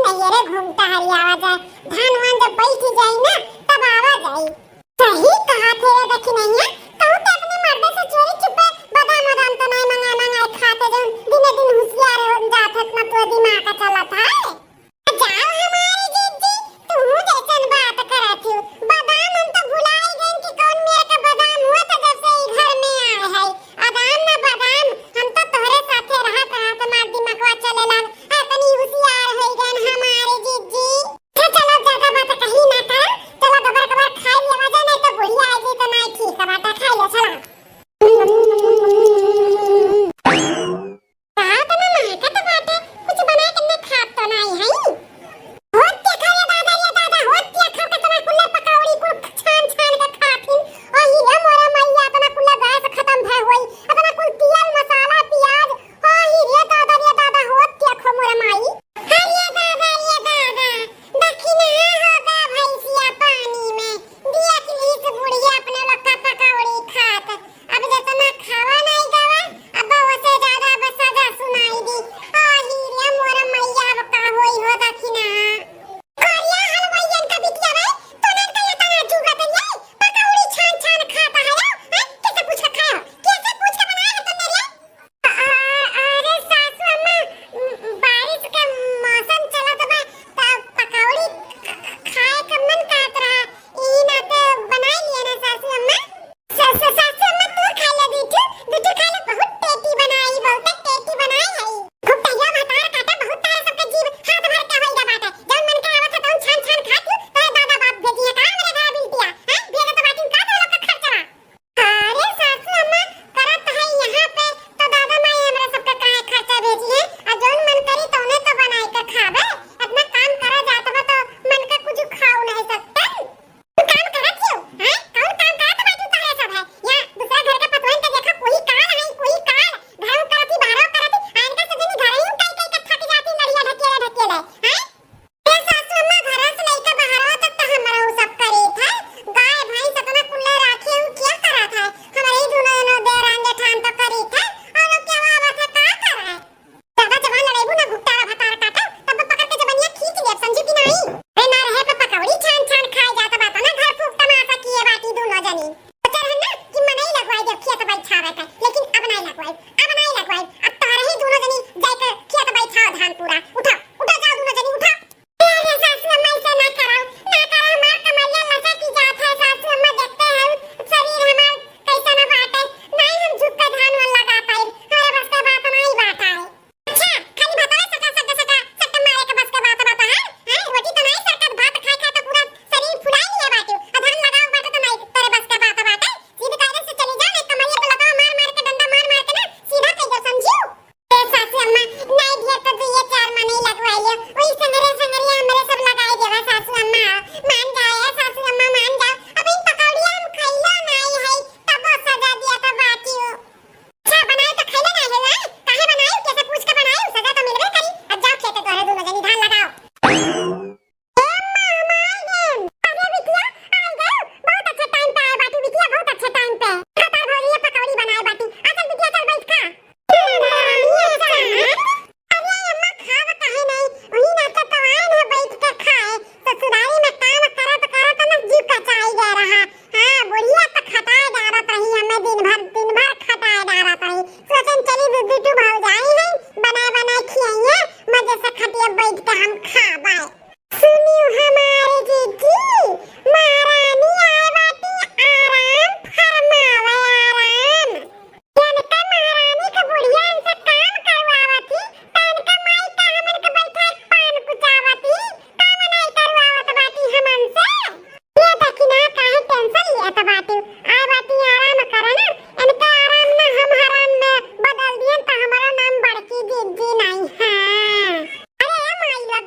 नहीं रे घूमता हरी आवाज है। धान वान जब बैठ जाई ना तब आवाज आई। सही कहा थे रे देखी नहीं है। कहूं तो अपने मर्दे से चोरी चुपे बादाम वादाम तो नहीं मंगा खाते जो दिन दिन होशियार हो जात है अपना तो दिमाग का चला था। जाओ हमारी जीजी तू जैसन बात करत हूं। बादाम हम तो भुला ही गए कि कौन मेरे का बादाम हुआ था जब से ई घर में आए है। बादाम ना बादाम हम तो तोहरे साथे रहत हमार दिमागवा चले लग अपनी होशियार हो गए हमारे जीजी। चलो ज्यादा बात कहीं ना कर। चलो गबर गबर खाई लिया वजह नहीं तो बुढ़िया आई तो नहीं ठीक है बात खाई लो चलो।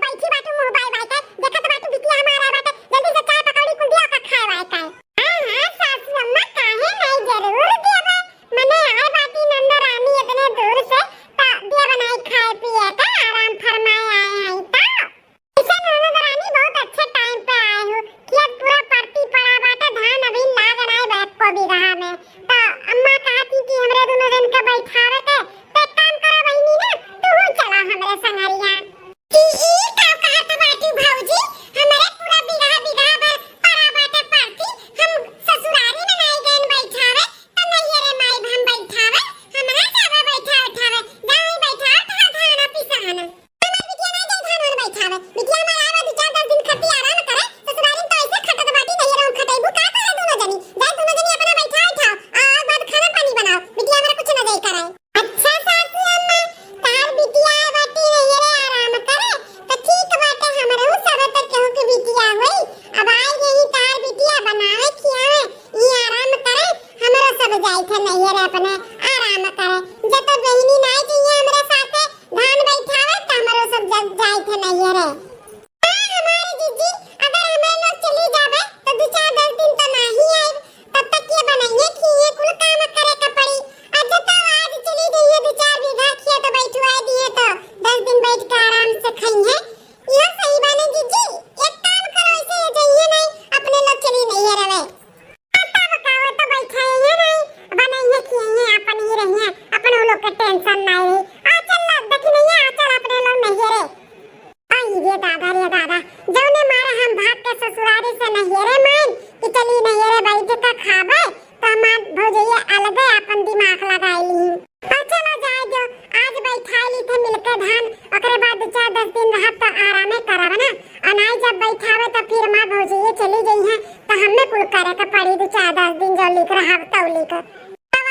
बैठी बात आवे बिटिया हमार आवे 2-4 दिन खट्टी आराम करे ससुराली तो ऐसे खटत बाटी नहीं रहूं खटाइबू का करे दोनों जनी जाए दोनों जनी अपना बैठा उठाओ और बाद खाना पानी बनाओ बिटिया हमरा कुछ ना जाई कराए अच्छा सासू अम्मा तार बिटिया बाटी नहीं रे आराम करे तो ठीक बाटे हमरे सब तक केहू के बिटिया होई अब आई रही तार बिटिया बनावे खियावे ई आराम करे हमरो सब जाई थे नहीं रे अपने आराम करे जब तो बहिनी नहीं चाहिए हमरे साथे धान बैठावे त हमरो सब जाई थे नहीं रे हमारी जीजी अगर हमें लोग चली जावे तो 2-4 दिन तो नहीं आए तब तक ये बनाइए खिए कुल काम करे का पड़ी आज तो आज चली गई है 2-4 बीघा खिया तो बैठवा दिए तो 10 दिन बैठ के आराम से खाइए ये सही बाने जीजी एक काम करो ऐसे जाइए नहीं अपने लोग चली नहीं रहे आता बकावे तो बैठाइए नहीं बनाइए खिए अपन ही रहिए अपन लोग का टेंशन नहीं रही आ चल देखी नहीं आ चल अपने लोग नहीं रे आई रे दादा जौने मारे हम भाग के ससुरारी से नहीं रे मान कि चली नहीं रे बैठ के खाबे तो मां भौजैया अलग अपन दिमाग लगाई ली और चलो जाए दो आज बैठाई ली थे मिलके धान ओकरे बाद 4-10 दिन रहत तो आरामे करब ना अनाई जब बैठावे तो फिर मां भौजैया चली गई है तो हमें कुल करे के पड़ी 2-4-10 दिन जो लिख रहब तो लिख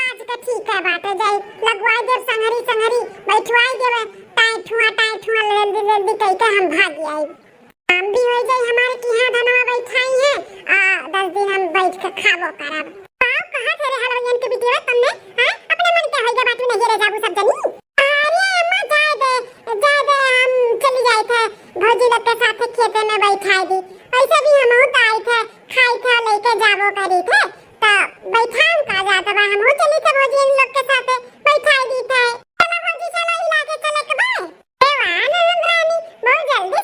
आज के ठीक है बात जाई लगवाई देव संहरी बैठवाई देवे टाई ठुआ जल्दी कह के हम भाग आई काम भी हो जाए हमारे की हां धनवा बैठाई है 10 दिन हम बैठ के खाबो करब आओ कहां थे रे हलवयन के बिटिया तुमने हां अपने मन के होइगा बात नहीं रे जाबू सब जनी अरे अम्मा जाए दे हम चली जाए थे भौजी लोग के साथ खेते में बैठाई दी ऐसे भी हम होत आए थे खाई थे लेके जाबो करी थे तो बैठाम का जाता बा हम चली थे भौजी लोग के साथ बैठाई दी थे चलो भौजी चलो इलाके चले के बाय देवान रानी बहुत जल्दी